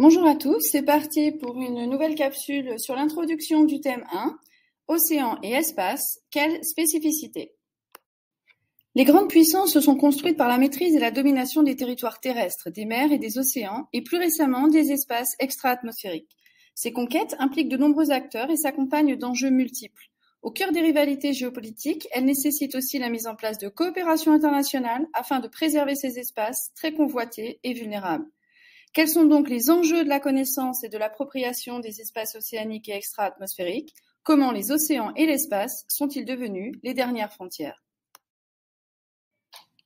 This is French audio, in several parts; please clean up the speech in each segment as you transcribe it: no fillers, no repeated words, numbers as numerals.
Bonjour à tous, c'est parti pour une nouvelle capsule sur l'introduction du thème 1, Océan et espace, quelle spécificité? Les grandes puissances se sont construites par la maîtrise et la domination des territoires terrestres, des mers et des océans, et plus récemment des espaces extra-atmosphériques. Ces conquêtes impliquent de nombreux acteurs et s'accompagnent d'enjeux multiples. Au cœur des rivalités géopolitiques, elles nécessitent aussi la mise en place de coopérations internationales afin de préserver ces espaces très convoités et vulnérables. Quels sont donc les enjeux de la connaissance et de l'appropriation des espaces océaniques et extra-atmosphériques? Comment les océans et l'espace sont-ils devenus les dernières frontières?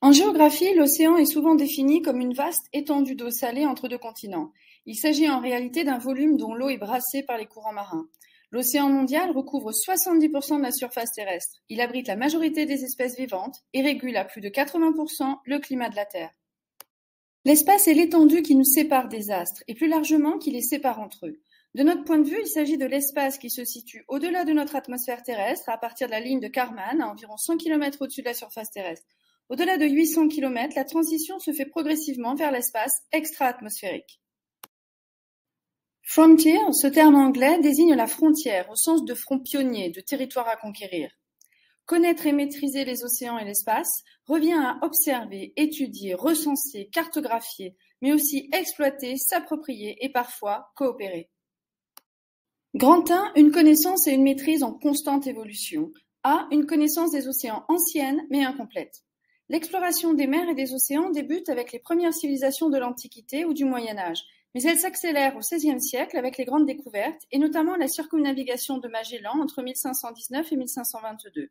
En géographie, l'océan est souvent défini comme une vaste étendue d'eau salée entre deux continents. Il s'agit en réalité d'un volume dont l'eau est brassée par les courants marins. L'océan mondial recouvre 70% de la surface terrestre. Il abrite la majorité des espèces vivantes et régule à plus de 80% le climat de la Terre. L'espace est l'étendue qui nous sépare des astres, et plus largement qui les sépare entre eux. De notre point de vue, il s'agit de l'espace qui se situe au-delà de notre atmosphère terrestre, à partir de la ligne de Kármán, à environ 100 km au-dessus de la surface terrestre. Au-delà de 800 km, la transition se fait progressivement vers l'espace extra-atmosphérique. Frontier, ce terme anglais, désigne la frontière, au sens de front pionnier, de territoire à conquérir. Connaître et maîtriser les océans et l'espace revient à observer, étudier, recenser, cartographier, mais aussi exploiter, s'approprier et parfois coopérer. Grand 1, une connaissance et une maîtrise en constante évolution. A, une connaissance des océans ancienne mais incomplète. L'exploration des mers et des océans débute avec les premières civilisations de l'Antiquité ou du Moyen Âge, mais elle s'accélère au XVIe siècle avec les grandes découvertes et notamment la circumnavigation de Magellan entre 1519 et 1522.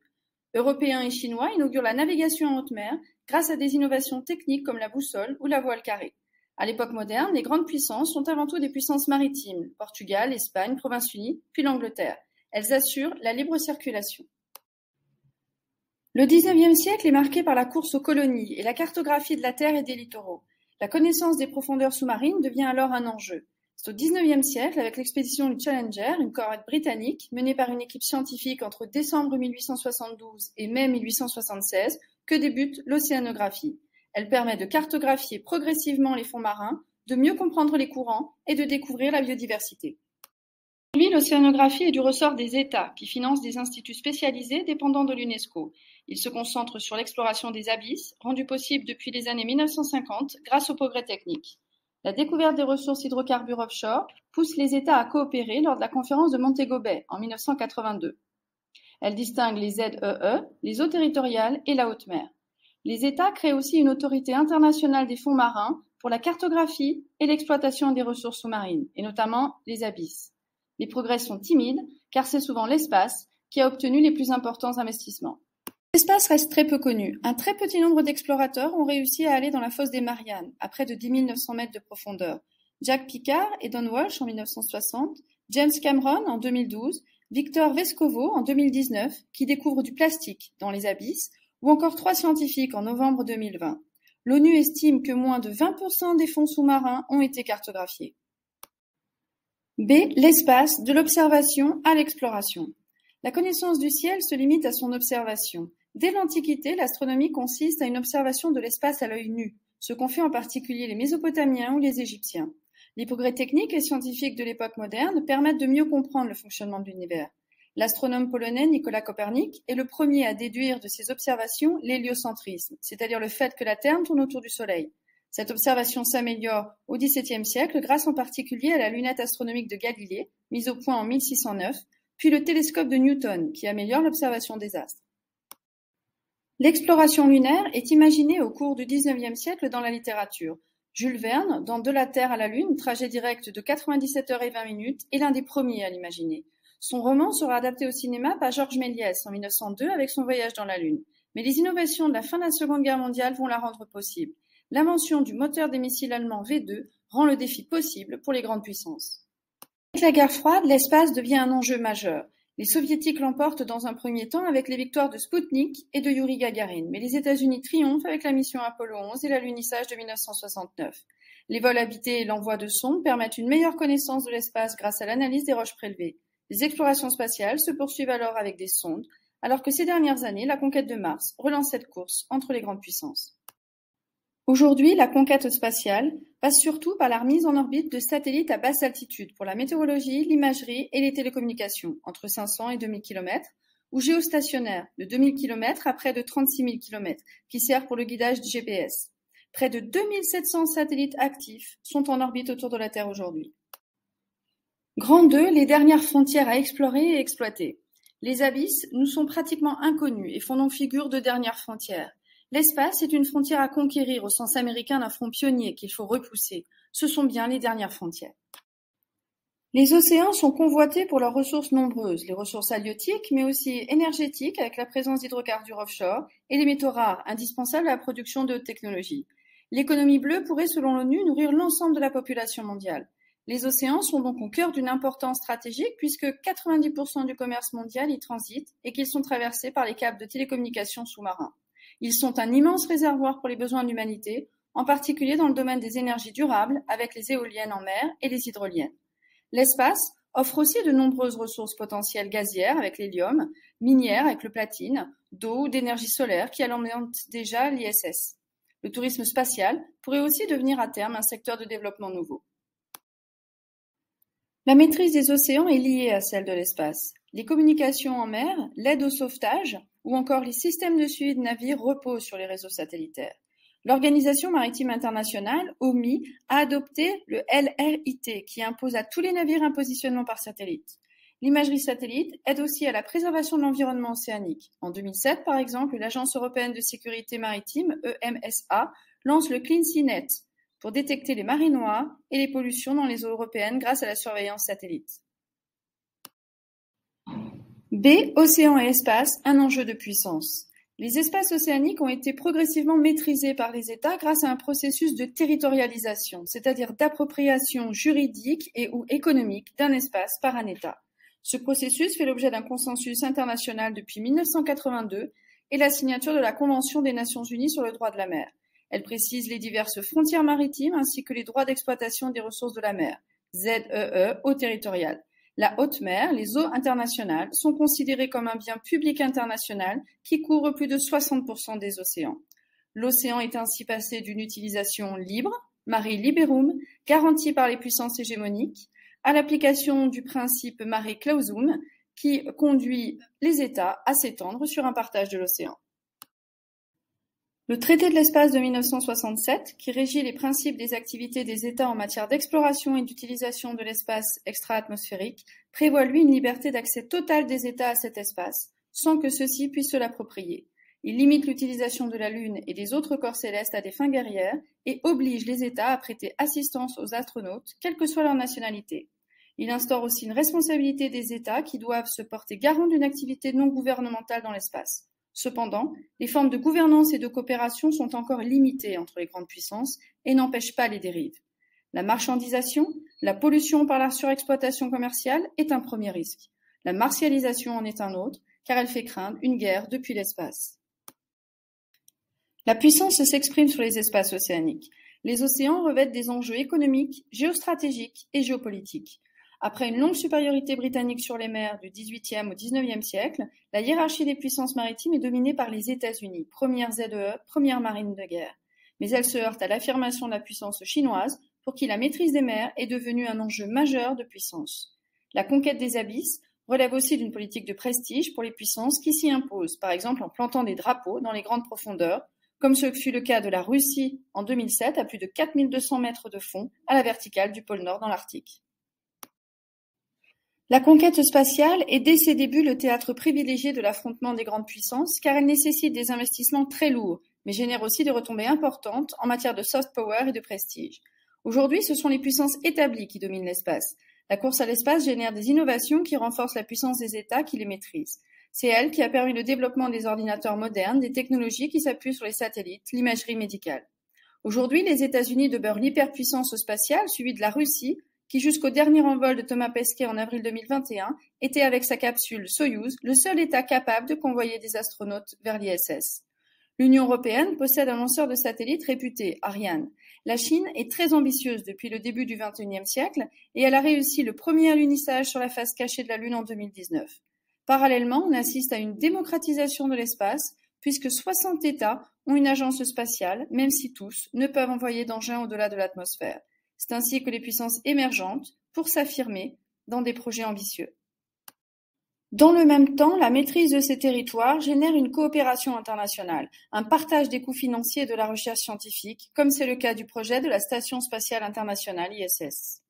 Européens et Chinois inaugurent la navigation en haute mer grâce à des innovations techniques comme la boussole ou la voile carrée. À l'époque moderne, les grandes puissances sont avant tout des puissances maritimes, Portugal, Espagne, Provinces-Unies, puis l'Angleterre. Elles assurent la libre circulation. Le XIXe siècle est marqué par la course aux colonies et la cartographie de la terre et des littoraux. La connaissance des profondeurs sous-marines devient alors un enjeu. C'est au XIXe siècle, avec l'expédition du Challenger, une corvette britannique, menée par une équipe scientifique entre décembre 1872 et mai 1876, que débute l'océanographie. Elle permet de cartographier progressivement les fonds marins, de mieux comprendre les courants et de découvrir la biodiversité. Aujourd'hui, l'océanographie est du ressort des États, qui financent des instituts spécialisés dépendant de l'UNESCO. Ils se concentrent sur l'exploration des abysses, rendue possible depuis les années 1950 grâce aux progrès techniques. La découverte des ressources hydrocarbures offshore pousse les États à coopérer lors de la conférence de Montego Bay en 1982. Elle distingue les ZEE, les eaux territoriales et la haute mer. Les États créent aussi une autorité internationale des fonds marins pour la cartographie et l'exploitation des ressources sous-marines, et notamment les abysses. Les progrès sont timides, car c'est souvent l'espace qui a obtenu les plus importants investissements. L'espace reste très peu connu. Un très petit nombre d'explorateurs ont réussi à aller dans la fosse des Mariannes, à près de 10 900 mètres de profondeur. Jack Picard et Don Walsh en 1960, James Cameron en 2012, Victor Vescovo en 2019, qui découvrent du plastique dans les abysses, ou encore 3 scientifiques en novembre 2020. L'ONU estime que moins de 20% des fonds sous-marins ont été cartographiés. B. L'espace, de l'observation à l'exploration. La connaissance du ciel se limite à son observation. Dès l'Antiquité, l'astronomie consiste à une observation de l'espace à l'œil nu, ce qu'ont fait en particulier les Mésopotamiens ou les Égyptiens. Les progrès techniques et scientifiques de l'époque moderne permettent de mieux comprendre le fonctionnement de l'univers. L'astronome polonais Nicolas Copernic est le premier à déduire de ses observations l'héliocentrisme, c'est-à-dire le fait que la Terre tourne autour du Soleil. Cette observation s'améliore au XVIIe siècle grâce en particulier à la lunette astronomique de Galilée, mise au point en 1609, puis le télescope de Newton, qui améliore l'observation des astres. L'exploration lunaire est imaginée au cours du XIXe siècle dans la littérature. Jules Verne, dans De la Terre à la Lune, trajet direct de 97 heures et 20 minutes, est l'un des premiers à l'imaginer. Son roman sera adapté au cinéma par Georges Méliès en 1902 avec son voyage dans la Lune. Mais les innovations de la fin de la Seconde Guerre mondiale vont la rendre possible. L'invention du moteur des missiles allemands V2 rend le défi possible pour les grandes puissances. Avec la guerre froide, l'espace devient un enjeu majeur. Les soviétiques l'emportent dans un premier temps avec les victoires de Spoutnik et de Youri Gagarin, mais les États-Unis triomphent avec la mission Apollo 11 et l'alunissage de 1969. Les vols habités et l'envoi de sondes permettent une meilleure connaissance de l'espace grâce à l'analyse des roches prélevées. Les explorations spatiales se poursuivent alors avec des sondes, alors que ces dernières années, la conquête de Mars relance cette course entre les grandes puissances. Aujourd'hui, la conquête spatiale passe surtout par la remise en orbite de satellites à basse altitude pour la météorologie, l'imagerie et les télécommunications, entre 500 et 2000 km, ou géostationnaires, de 2000 km à près de 36 000 km, qui sert pour le guidage du GPS. Près de 2700 satellites actifs sont en orbite autour de la Terre aujourd'hui. Grand 2, les dernières frontières à explorer et exploiter. Les abysses nous sont pratiquement inconnus et font donc figure de dernières frontières. L'espace est une frontière à conquérir au sens américain d'un front pionnier qu'il faut repousser. Ce sont bien les dernières frontières. Les océans sont convoités pour leurs ressources nombreuses, les ressources halieutiques, mais aussi énergétiques avec la présence d'hydrocarbures offshore et les métaux rares, indispensables à la production de haute technologie. L'économie bleue pourrait, selon l'ONU, nourrir l'ensemble de la population mondiale. Les océans sont donc au cœur d'une importance stratégique puisque 90% du commerce mondial y transite et qu'ils sont traversés par les câbles de télécommunications sous-marins. Ils sont un immense réservoir pour les besoins de l'humanité, en particulier dans le domaine des énergies durables avec les éoliennes en mer et les hydroliennes. L'espace offre aussi de nombreuses ressources potentielles gazières avec l'hélium, minières avec le platine, d'eau ou d'énergie solaire qui alimentent déjà l'ISS. Le tourisme spatial pourrait aussi devenir à terme un secteur de développement nouveau. La maîtrise des océans est liée à celle de l'espace. Les communications en mer, l'aide au sauvetage ou encore les systèmes de suivi de navires reposent sur les réseaux satellitaires. L'Organisation maritime internationale, OMI, a adopté le LRIT qui impose à tous les navires un positionnement par satellite. L'imagerie satellite aide aussi à la préservation de l'environnement océanique. En 2007, par exemple, l'Agence européenne de sécurité maritime, EMSA, lance le Clean Sea Net pour détecter les marées noires et les pollutions dans les eaux européennes grâce à la surveillance satellite. B. Océan et espace, un enjeu de puissance. Les espaces océaniques ont été progressivement maîtrisés par les États grâce à un processus de territorialisation, c'est-à-dire d'appropriation juridique et ou économique d'un espace par un État. Ce processus fait l'objet d'un consensus international depuis 1982 et la signature de la Convention des Nations Unies sur le droit de la mer. Elle précise les diverses frontières maritimes ainsi que les droits d'exploitation des ressources de la mer, ZEE, eaux territoriales. La haute mer, les eaux internationales, sont considérées comme un bien public international qui couvre plus de 60% des océans. L'océan est ainsi passé d'une utilisation libre, mare liberum, garantie par les puissances hégémoniques, à l'application du principe mare clausum qui conduit les États à s'étendre sur un partage de l'océan. Le traité de l'espace de 1967, qui régit les principes des activités des États en matière d'exploration et d'utilisation de l'espace extra-atmosphérique, prévoit lui une liberté d'accès totale des États à cet espace, sans que ceux-ci puissent se l'approprier. Il limite l'utilisation de la Lune et des autres corps célestes à des fins guerrières et oblige les États à prêter assistance aux astronautes, quelle que soit leur nationalité. Il instaure aussi une responsabilité des États qui doivent se porter garant d'une activité non gouvernementale dans l'espace. Cependant, les formes de gouvernance et de coopération sont encore limitées entre les grandes puissances et n'empêchent pas les dérives. La marchandisation, la pollution par la surexploitation commerciale est un premier risque. La martialisation en est un autre, car elle fait craindre une guerre depuis l'espace. La puissance s'exprime sur les espaces océaniques. Les océans revêtent des enjeux économiques, géostratégiques et géopolitiques. Après une longue supériorité britannique sur les mers du XVIIIe au XIXe siècle, la hiérarchie des puissances maritimes est dominée par les États-Unis, première ZEE, première marine de guerre. Mais elle se heurte à l'affirmation de la puissance chinoise, pour qui la maîtrise des mers est devenue un enjeu majeur de puissance. La conquête des abysses relève aussi d'une politique de prestige pour les puissances qui s'y imposent, par exemple en plantant des drapeaux dans les grandes profondeurs, comme ce fut le cas de la Russie en 2007 à plus de 4200 mètres de fond à la verticale du pôle Nord dans l'Arctique. La conquête spatiale est dès ses débuts le théâtre privilégié de l'affrontement des grandes puissances car elle nécessite des investissements très lourds, mais génère aussi des retombées importantes en matière de soft power et de prestige. Aujourd'hui, ce sont les puissances établies qui dominent l'espace. La course à l'espace génère des innovations qui renforcent la puissance des États qui les maîtrisent. C'est elle qui a permis le développement des ordinateurs modernes, des technologies qui s'appuient sur les satellites, l'imagerie médicale. Aujourd'hui, les États-Unis demeurent l'hyperpuissance spatiale, suivie de la Russie, qui jusqu'au dernier envol de Thomas Pesquet en avril 2021 était avec sa capsule Soyouz le seul État capable de convoyer des astronautes vers l'ISS. L'Union européenne possède un lanceur de satellites réputé, Ariane. La Chine est très ambitieuse depuis le début du XXIe siècle et elle a réussi le premier alunissage sur la face cachée de la Lune en 2019. Parallèlement, on assiste à une démocratisation de l'espace puisque 60 États ont une agence spatiale, même si tous ne peuvent envoyer d'engins au-delà de l'atmosphère. C'est ainsi que les puissances émergentes pour s'affirmer dans des projets ambitieux. Dans le même temps, la maîtrise de ces territoires génère une coopération internationale, un partage des coûts financiers de la recherche scientifique, comme c'est le cas du projet de la Station spatiale internationale ISS.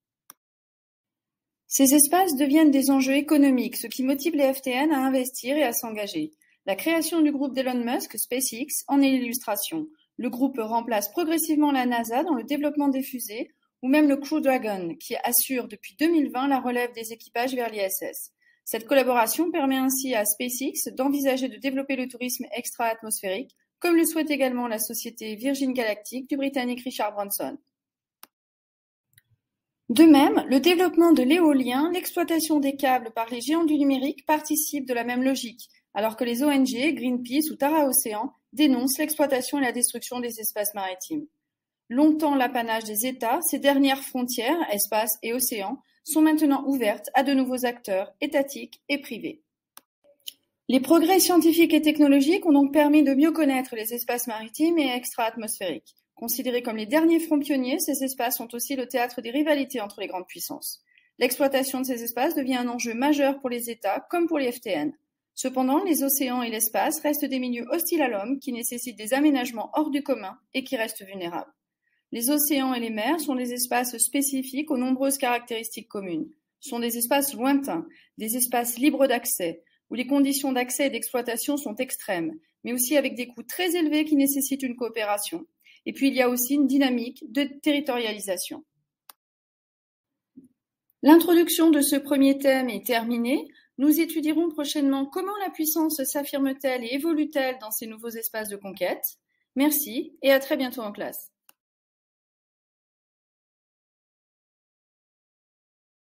Ces espaces deviennent des enjeux économiques, ce qui motive les FTN à investir et à s'engager. La création du groupe d'Elon Musk, SpaceX, en est l'illustration. Le groupe remplace progressivement la NASA dans le développement des fusées, ou même le Crew Dragon, qui assure depuis 2020 la relève des équipages vers l'ISS. Cette collaboration permet ainsi à SpaceX d'envisager de développer le tourisme extra-atmosphérique, comme le souhaite également la société Virgin Galactic du Britannique Richard Branson. De même, le développement de l'éolien, l'exploitation des câbles par les géants du numérique participent de la même logique, alors que les ONG, Greenpeace ou Tara Océan dénoncent l'exploitation et la destruction des espaces maritimes. Longtemps l'apanage des États, ces dernières frontières, espace et océan, sont maintenant ouvertes à de nouveaux acteurs étatiques et privés. Les progrès scientifiques et technologiques ont donc permis de mieux connaître les espaces maritimes et extra-atmosphériques. Considérés comme les derniers fronts pionniers, ces espaces sont aussi le théâtre des rivalités entre les grandes puissances. L'exploitation de ces espaces devient un enjeu majeur pour les États comme pour les FTN. Cependant, les océans et l'espace restent des milieux hostiles à l'homme qui nécessitent des aménagements hors du commun et qui restent vulnérables. Les océans et les mers sont des espaces spécifiques aux nombreuses caractéristiques communes. Ce sont des espaces lointains, des espaces libres d'accès, où les conditions d'accès et d'exploitation sont extrêmes, mais aussi avec des coûts très élevés qui nécessitent une coopération. Et puis il y a aussi une dynamique de territorialisation. L'introduction de ce premier thème est terminée. Nous étudierons prochainement comment la puissance s'affirme-t-elle et évolue-t-elle dans ces nouveaux espaces de conquête. Merci et à très bientôt en classe.